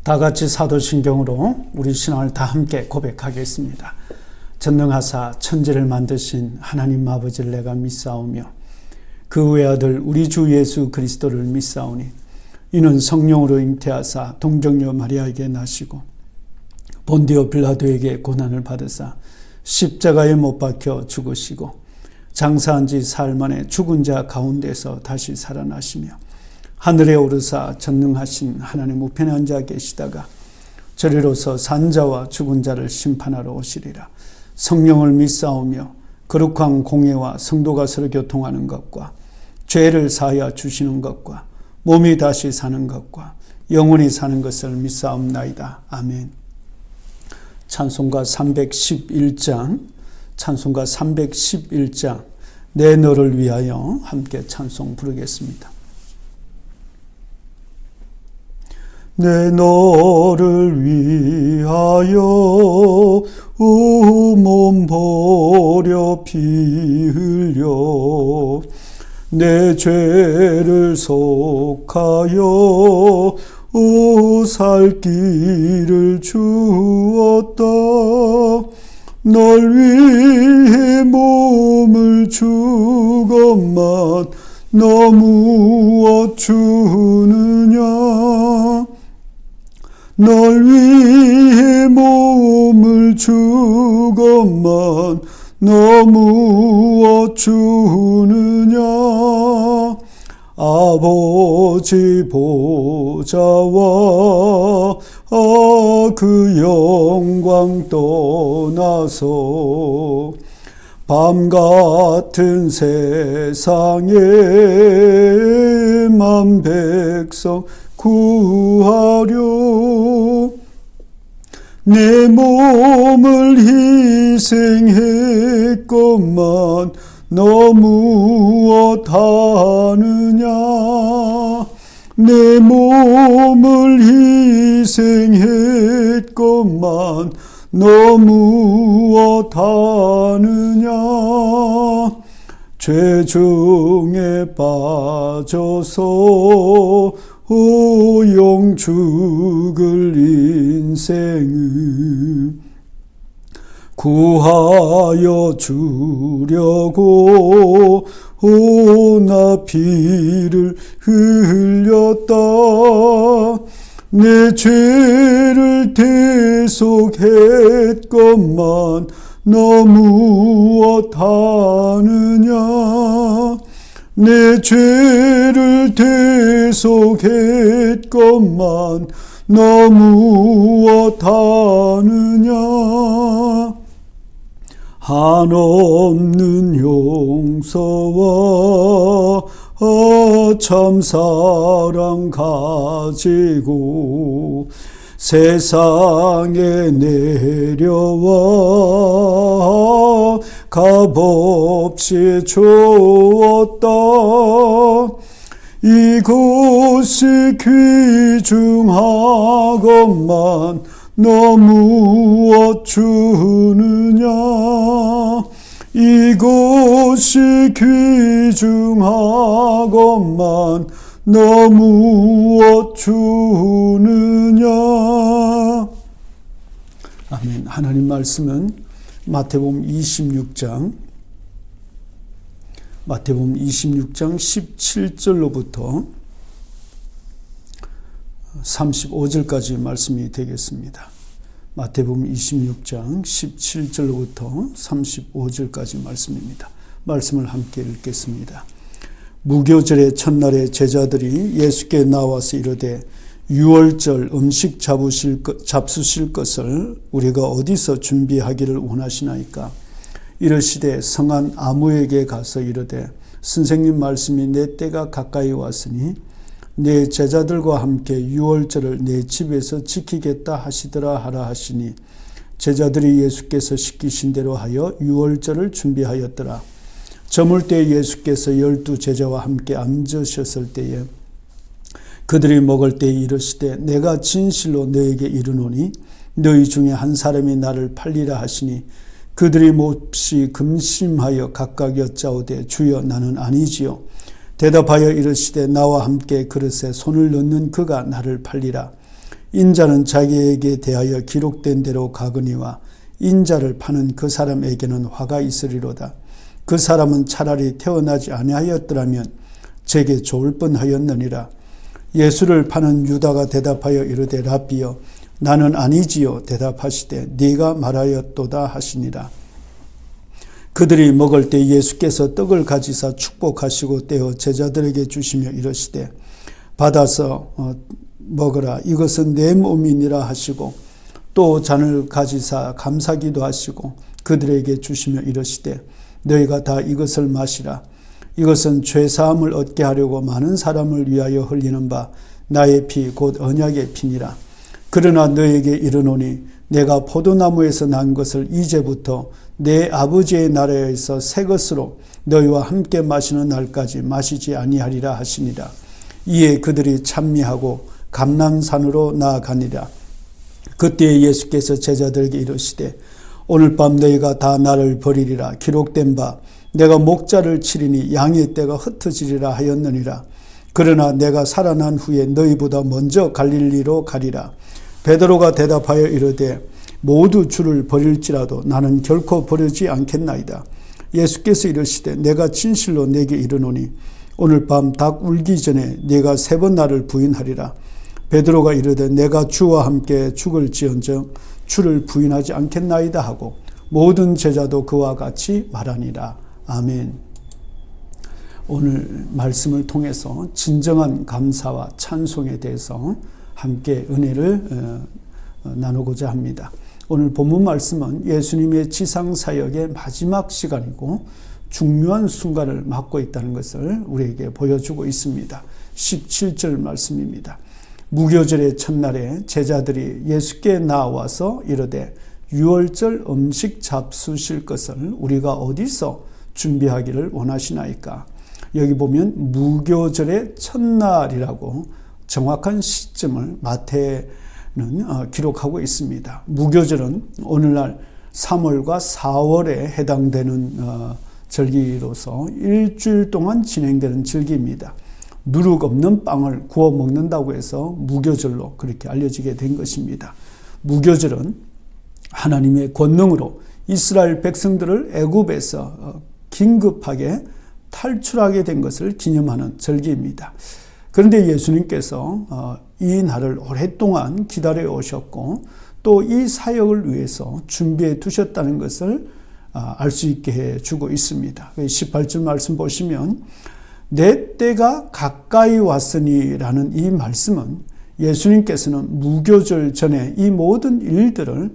다 같이 사도신경으로 우리 신앙을 다 함께 고백하겠습니다. 전능하사 천지를 만드신 하나님 아버지를 내가 믿사오며 그 외아들 우리 주 예수 그리스도를 믿사오니 이는 성령으로 잉태하사 동정녀 마리아에게 나시고 본디오 빌라도에게 고난을 받으사 십자가에 못 박혀 죽으시고 장사한 지 사흘 만에 죽은 자 가운데서 다시 살아나시며 하늘에 오르사 전능하신 하나님 우편에 앉아 계시다가 저리로서 산자와 죽은 자를 심판하러 오시리라. 성령을 믿사오며 거룩한 공예와 성도가 서로 교통하는 것과 죄를 사하여 주시는 것과 몸이 다시 사는 것과 영원히 사는 것을 믿사옵나이다. 아멘. 찬송가 311장 내 너를 위하여 함께 찬송 부르겠습니다. 내 너를 위하여 몸 버려 피 흘려 내 죄를 속하여 살 길을 주었다. 널 위해 몸을 주건만 너 무엇 주느냐. 널 위해 몸을 주건만 너 무엇 주느냐. 아버지 보좌와 그 영광 떠나서 밤 같은 세상에 만 백성 구하려 내 몸을 희생했건만 너 무엇 하느냐. 내 몸을 희생했건만 너 무엇 하느냐. 죄 중에 빠져서 영 죽을 인생을 구하여 주려고 나 피를 흘렸다. 내 죄를 대속했건만 너 무엇 하느냐. 내 죄를 대속했건만 너 무엇 하느냐. 한없는 용서와 참사랑 가지고 세상에 내려와 값없이 주었다. 이것이 귀중하건만 너 무엇 주느냐. 이것이 귀중하건만 너 무엇 주느냐. 아멘. 하나님 말씀은 마태복음 26장 17절로부터 35절까지 말씀이 되겠습니다. 마태복음 26장 17절로부터 35절까지 말씀입니다. 말씀을 함께 읽겠습니다. 무교절의 첫날에 제자들이 예수께 나와서 이르되 유월절 음식 잡수실 것을 우리가 어디서 준비하기를 원하시나이까. 이르시되 성한 아무에게 가서 이르되 선생님 말씀이 내 때가 가까이 왔으니 내 제자들과 함께 유월절을 내 집에서 지키겠다 하시더라 하라 하시니 제자들이 예수께서 시키신 대로 하여 유월절을 준비하였더라. 저물 때 예수께서 12 제자와 함께 앉으셨을 때에 그들이 먹을 때에 이르시되 내가 진실로 너에게 이르노니 너희 중에 한 사람이 나를 팔리라 하시니 그들이 몹시 금심하여 각각 여짜오되 주여 나는 아니지요. 대답하여 이르시되 나와 함께 그릇에 손을 넣는 그가 나를 팔리라. 인자는 자기에게 대하여 기록된 대로 가거니와 인자를 파는 그 사람에게는 화가 있으리로다. 그 사람은 차라리 태어나지 아니하였더라면 제게 좋을 뻔하였느니라. 예수를 파는 유다가 대답하여 이르되 랍비여 나는 아니지요. 대답하시되 네가 말하였도다 하시니라. 그들이 먹을 때 예수께서 떡을 가지사 축복하시고 떼어 제자들에게 주시며 이르시되 받아서 먹으라. 이것은 내 몸이니라 하시고 또 잔을 가지사 감사기도 하시고 그들에게 주시며 이르시되 너희가 다 이것을 마시라. 이것은 죄사함을 얻게 하려고 많은 사람을 위하여 흘리는 바 나의 피 곧 언약의 피니라. 그러나 너희에게 이르노니 내가 포도나무에서 난 것을 이제부터 내 아버지의 나라에서 새 것으로 너희와 함께 마시는 날까지 마시지 아니하리라 하시니라. 이에 그들이 찬미하고 감람산으로 나아가니라. 그때 예수께서 제자들에게 이르시되 오늘 밤 너희가 다 나를 버리리라. 기록된 바 내가 목자를 치리니 양의 떼가 흩어지리라 하였느니라. 그러나 내가 살아난 후에 너희보다 먼저 갈릴리로 가리라. 베드로가 대답하여 이르되 모두 주를 버릴지라도 나는 결코 버리지 않겠나이다. 예수께서 이르시되 내가 진실로 내게 이르노니 오늘 밤 닭 울기 전에 네가 3번 나를 부인하리라. 베드로가 이르되 내가 주와 함께 죽을지언정 주를 부인하지 않겠나이다 하고 모든 제자도 그와 같이 말하니라. 아멘. 오늘 말씀을 통해서 진정한 감사와 찬송에 대해서 함께 은혜를 나누고자 합니다. 오늘 본문 말씀은 예수님의 지상사역의 마지막 시간이고 중요한 순간을 맞고 있다는 것을 우리에게 보여주고 있습니다. 17절 말씀입니다. 무교절의 첫날에 제자들이 예수께 나와서 이르되 유월절 음식 잡수실 것을 우리가 어디서 준비하기를 원하시나이까. 여기 보면 무교절의 첫날이라고 정확한 시점을 마태는 기록하고 있습니다. 무교절은 오늘날 3월과 4월에 해당되는 절기로서 일주일 동안 진행되는 절기입니다. 누룩 없는 빵을 구워 먹는다고 해서 무교절로 그렇게 알려지게 된 것입니다. 무교절은 하나님의 권능으로 이스라엘 백성들을 애굽에서 긴급하게 탈출하게 된 것을 기념하는 절기입니다. 그런데 예수님께서 이 날을 오랫동안 기다려 오셨고 또 이 사역을 위해서 준비해 두셨다는 것을 알 수 있게 해주고 있습니다. 18절 말씀 보시면 내 때가 가까이 왔으니라는 이 말씀은 예수님께서는 무교절 전에 이 모든 일들을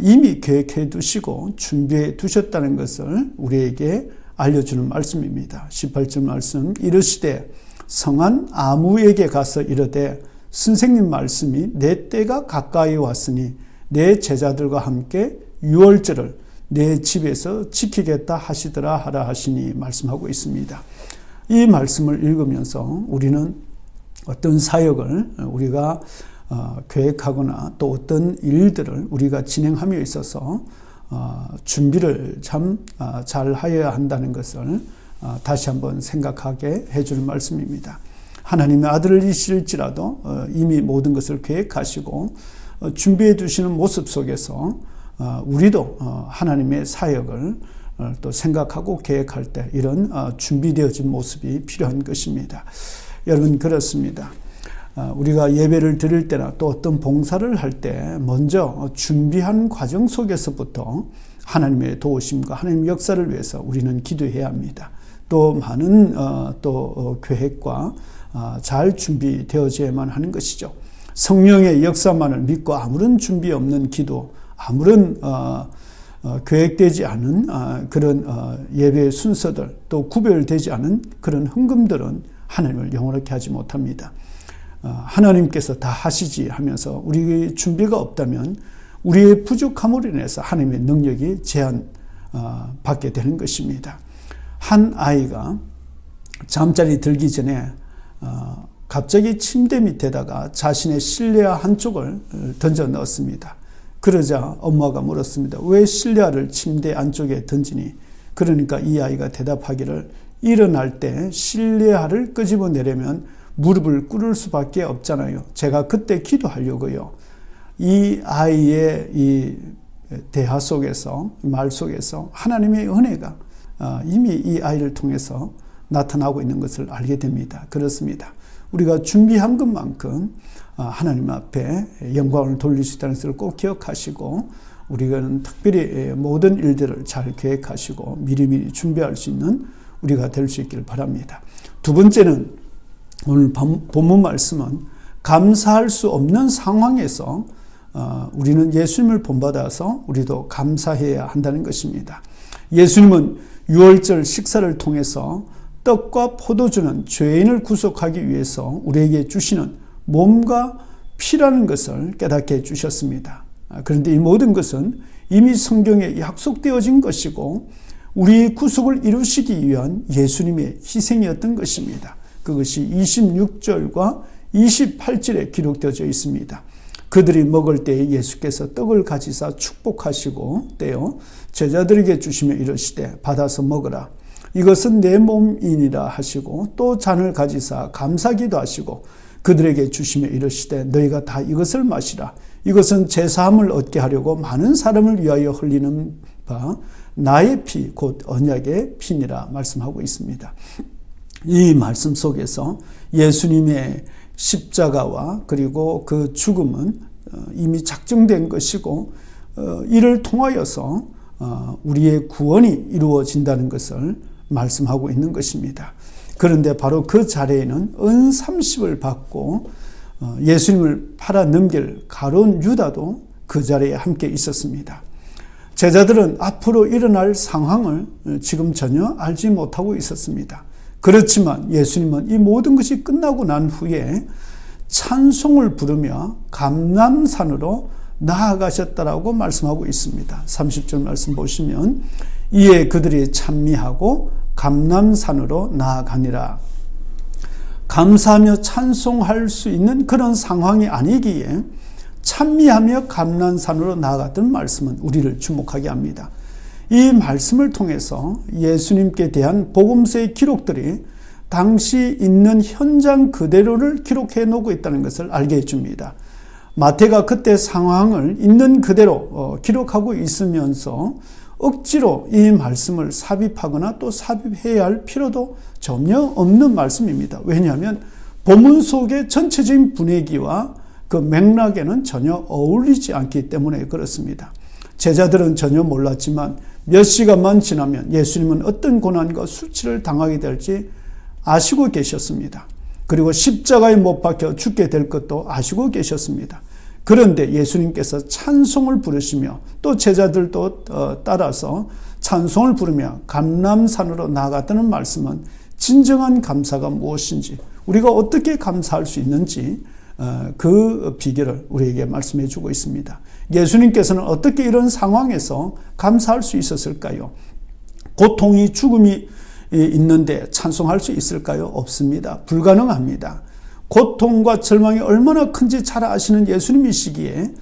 이미 계획해 두시고 준비해 두셨다는 것을 우리에게 알려주는 말씀입니다. 18절 말씀 이르시되 성한 아무에게 가서 이르되 선생님 말씀이 내 때가 가까이 왔으니 내 제자들과 함께 유월절을 내 집에서 지키겠다 하시더라 하라 하시니 말씀하고 있습니다. 이 말씀을 읽으면서 우리는 어떤 사역을 우리가 계획하거나 또 어떤 일들을 우리가 진행함에 있어서 준비를 참 잘 하여야 한다는 것을 다시 한번 생각하게 해주는 말씀입니다. 하나님의 아들이실지라도 이미 모든 것을 계획하시고 준비해 두시는 모습 속에서 우리도 하나님의 사역을 또 생각하고 계획할 때 이런 준비되어진 모습이 필요한 것입니다. 여러분 그렇습니다. 우리가 예배를 드릴 때나 또 어떤 봉사를 할 때 먼저 준비한 과정 속에서부터 하나님의 도우심과 하나님의 역사를 위해서 우리는 기도해야 합니다. 또 많은 계획과 잘 준비되어져야만 하는 것이죠. 성령의 역사만을 믿고 아무런 준비 없는 기도, 아무런 계획되지 않은 그런 예배 순서들, 또 구별되지 않은 그런 헌금들은 하나님을 영원하게 하지 못합니다. 하나님께서 다 하시지 하면서 우리의 준비가 없다면 우리의 부족함으로 인해서 하나님의 능력이 제한받게 되는 것입니다. 한 아이가 잠자리 들기 전에 갑자기 침대 밑에다가 자신의 실내화 한쪽을 던져 넣었습니다. 그러자 엄마가 물었습니다. 왜 실내화를 침대 안쪽에 던지니? 그러니까 이 아이가 대답하기를 일어날 때 실내화를 끄집어내려면 무릎을 꿇을 수밖에 없잖아요. 제가 그때 기도하려고요. 이 아이의 이 대화 속에서, 말 속에서 하나님의 은혜가 이미 이 아이를 통해서 나타나고 있는 것을 알게 됩니다. 그렇습니다. 우리가 준비한 것만큼 하나님 앞에 영광을 돌릴 수 있다는 것을 꼭 기억하시고, 우리는 특별히 모든 일들을 잘 계획하시고 미리미리 준비할 수 있는 우리가 될 수 있기를 바랍니다. 두 번째는, 오늘 본문 말씀은 감사할 수 없는 상황에서 우리는 예수님을 본받아서 우리도 감사해야 한다는 것입니다. 예수님은 유월절 식사를 통해서 떡과 포도주는 죄인을 구속하기 위해서 우리에게 주시는 몸과 피라는 것을 깨닫게 해주셨습니다. 그런데 이 모든 것은 이미 성경에 약속되어진 것이고 우리 구속을 이루시기 위한 예수님의 희생이었던 것입니다. 그것이 26절과 28절에 기록되어져 있습니다. 그들이 먹을 때에 예수께서 떡을 가지사 축복하시고 떼어 제자들에게 주시며 이르시되 받아서 먹으라. 이것은 내 몸이니라 하시고 또 잔을 가지사 감사기도 하시고 그들에게 주시며 이르시되 너희가 다 이것을 마시라. 이것은 제사함을 얻게 하려고 많은 사람을 위하여 흘리는 바 나의 피 곧 언약의 피니라 말씀하고 있습니다. 이 말씀 속에서 예수님의 십자가와 그리고 그 죽음은 이미 작정된 것이고 이를 통하여서 우리의 구원이 이루어진다는 것을 말씀하고 있는 것입니다. 그런데 바로 그 자리에는 은 30을 받고 예수님을 팔아 넘길 가룟 유다도 그 자리에 함께 있었습니다. 제자들은 앞으로 일어날 상황을 지금 전혀 알지 못하고 있었습니다. 그렇지만 예수님은 이 모든 것이 끝나고 난 후에 찬송을 부르며 감람산으로 나아가셨다라고 말씀하고 있습니다. 30절 말씀 보시면 이에 그들이 찬미하고 감람산으로 나아가니라. 감사하며 찬송할 수 있는 그런 상황이 아니기에 찬미하며 감람산으로 나아갔던 말씀은 우리를 주목하게 합니다. 이 말씀을 통해서 예수님께 대한 복음서의 기록들이 당시 있는 현장 그대로를 기록해 놓고 있다는 것을 알게 해줍니다. 마태가 그때 상황을 있는 그대로 기록하고 있으면서 억지로 이 말씀을 삽입하거나 또 삽입해야 할 필요도 전혀 없는 말씀입니다. 왜냐하면 본문 속의 전체적인 분위기와 그 맥락에는 전혀 어울리지 않기 때문에 그렇습니다. 제자들은 전혀 몰랐지만 몇 시간만 지나면 예수님은 어떤 고난과 수치를 당하게 될지 아시고 계셨습니다. 그리고 십자가에 못 박혀 죽게 될 것도 아시고 계셨습니다. 그런데 예수님께서 찬송을 부르시며 또 제자들도 따라서 찬송을 부르며 감람산으로 나아갔다는 말씀은 진정한 감사가 무엇인지, 우리가 어떻게 감사할 수 있는지 그 비결을 우리에게 말씀해 주고 있습니다. 예수님께서는 어떻게 이런 상황에서 감사할 수 있었을까요? 고통이, 죽음이 있는데 찬송할 수 있을까요? 없습니다. 불가능합니다. 고통과 절망이 얼마나 큰지 잘 아시는 예수님이시기에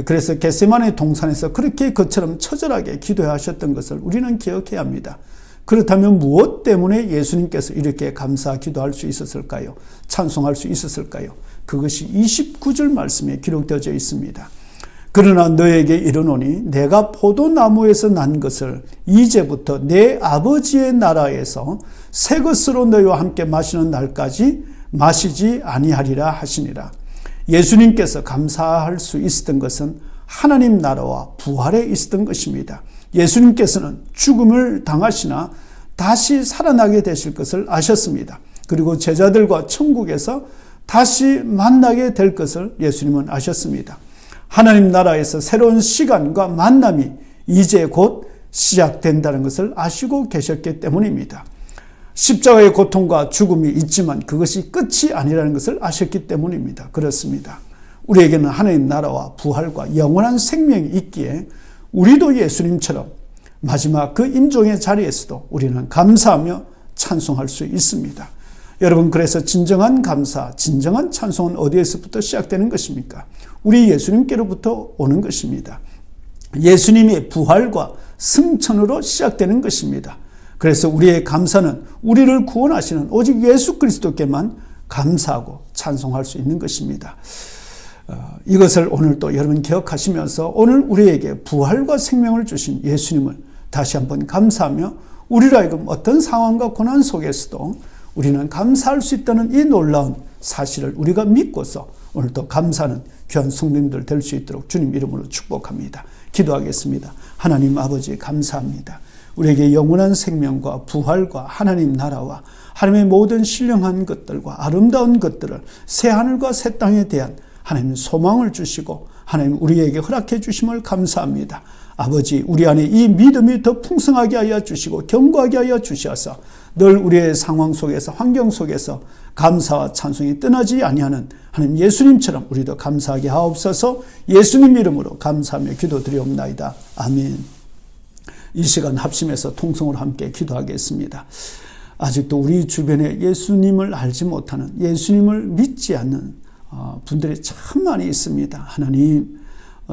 그래서 겟세마네 동산에서 그렇게 그처럼 처절하게 기도하셨던 것을 우리는 기억해야 합니다. 그렇다면 무엇 때문에 예수님께서 이렇게 감사 기도할 수 있었을까요? 찬송할 수 있었을까요? 그것이 29절 말씀에 기록되어져 있습니다. 그러나 너에게 이르노니 내가 포도나무에서 난 것을 이제부터 내 아버지의 나라에서 새 것으로 너희와 함께 마시는 날까지 마시지 아니하리라 하시니라. 예수님께서 감사할 수 있었던 것은 하나님 나라와 부활에 있었던 것입니다. 예수님께서는 죽음을 당하시나 다시 살아나게 되실 것을 아셨습니다. 그리고 제자들과 천국에서 다시 만나게 될 것을 예수님은 아셨습니다. 하나님 나라에서 새로운 시간과 만남이 이제 곧 시작된다는 것을 아시고 계셨기 때문입니다. 십자가의 고통과 죽음이 있지만 그것이 끝이 아니라는 것을 아셨기 때문입니다. 그렇습니다. 우리에게는 하나님 나라와 부활과 영원한 생명이 있기에 우리도 예수님처럼 마지막 그 임종의 자리에서도 우리는 감사하며 찬송할 수 있습니다. 여러분, 그래서 진정한 감사, 진정한 찬송은 어디에서부터 시작되는 것입니까? 우리 예수님께로부터 오는 것입니다. 예수님의 부활과 승천으로 시작되는 것입니다. 그래서 우리의 감사는 우리를 구원하시는 오직 예수 그리스도께만 감사하고 찬송할 수 있는 것입니다. 이것을 오늘 또 여러분 기억하시면서 오늘 우리에게 부활과 생명을 주신 예수님을 다시 한번 감사하며 우리로 하여금 어떤 상황과 고난 속에서도 우리는 감사할 수 있다는 이 놀라운 사실을 우리가 믿고서 오늘도 감사하는 귀한 성도님들 될 수 있도록 주님 이름으로 축복합니다. 기도하겠습니다. 하나님 아버지 감사합니다. 우리에게 영원한 생명과 부활과 하나님 나라와 하나님의 모든 신령한 것들과 아름다운 것들을 새하늘과 새 땅에 대한 하나님 소망을 주시고 하나님 우리에게 허락해 주심을 감사합니다. 아버지 우리 안에 이 믿음이 더 풍성하게 하여 주시고 견고하게 하여 주셔서 늘 우리의 상황 속에서 환경 속에서 감사와 찬송이 떠나지 아니하는 하나님 예수님처럼 우리도 감사하게 하옵소서. 예수님 이름으로 감사하며 기도드리옵나이다. 아멘. 이 시간 합심해서 통성으로 함께 기도하겠습니다. 아직도 우리 주변에 예수님을 알지 못하는 예수님을 믿지 않는 분들이 참 많이 있습니다. 하나님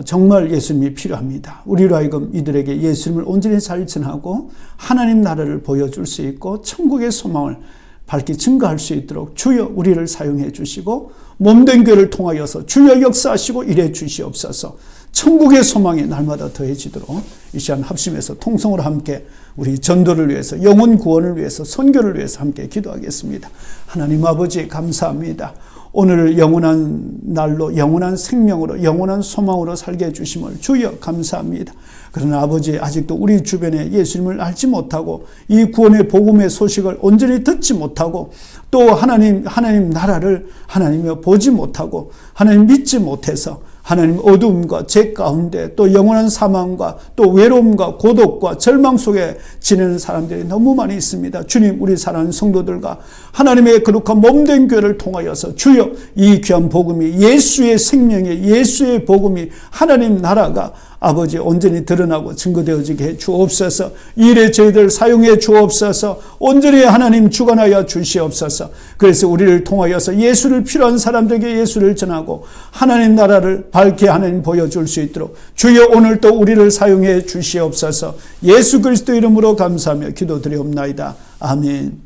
정말 예수님이 필요합니다. 우리로 하여금 이들에게 예수님을 온전히 잘 전하고 하나님 나라를 보여줄 수 있고 천국의 소망을 밝히 증거할 수 있도록 주여 우리를 사용해 주시고 몸된 교회를 통하여서 주여 역사하시고 일해 주시옵소서. 천국의 소망이 날마다 더해지도록 이 시간 합심해서 통성으로 함께 우리 전도를 위해서 영혼 구원을 위해서 선교를 위해서 함께 기도하겠습니다. 하나님 아버지 감사합니다. 오늘을 영원한 날로 영원한 생명으로 영원한 소망으로 살게 해주심을 주여 감사합니다. 그러나 아버지 아직도 우리 주변에 예수님을 알지 못하고 이 구원의 복음의 소식을 온전히 듣지 못하고 또 하나님 나라를 하나님이여 보지 못하고 하나님 믿지 못해서 하나님 어두움과 죄 가운데 또 영원한 사망과 또 외로움과 고독과 절망 속에 지내는 사람들이 너무 많이 있습니다. 주님 우리 사랑하는 성도들과 하나님의 거룩한 몸된 교회를 통하여서 주여 이 귀한 복음이 예수의 생명의 예수의 복음이 하나님 나라가 아버지 온전히 드러나고 증거되어지게 해 주옵소서. 이 일에 저희들 사용해 주옵소서. 온전히 하나님 주관하여 주시옵소서. 그래서 우리를 통하여서 예수를 필요한 사람들에게 예수를 전하고 하나님 나라를 밝게 하나님 보여줄 수 있도록 주여 오늘 또 우리를 사용해 주시옵소서. 예수 그리스도 이름으로 감사하며 기도드리옵나이다. 아멘.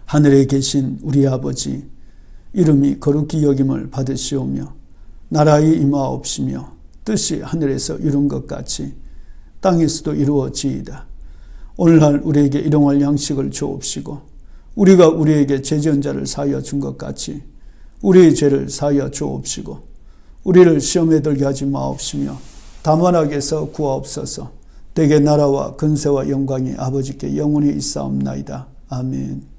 하늘에 계신 우리 아버지 이름이 거룩히 여김을 받으시오며 나라의 임하옵시며 뜻이 하늘에서 이룬 것 같이 땅에서도 이루어지이다. 오늘날 우리에게 일용할 양식을 주옵시고 우리가 우리에게 죄지은 자를 사하여 준 것 같이 우리의 죄를 사하여 주옵시고 우리를 시험에 들게 하지 마옵시며 다만 악에서 구하옵소서. 대개 나라와 근세와 영광이 아버지께 영원히 있사옵나이다. 아멘.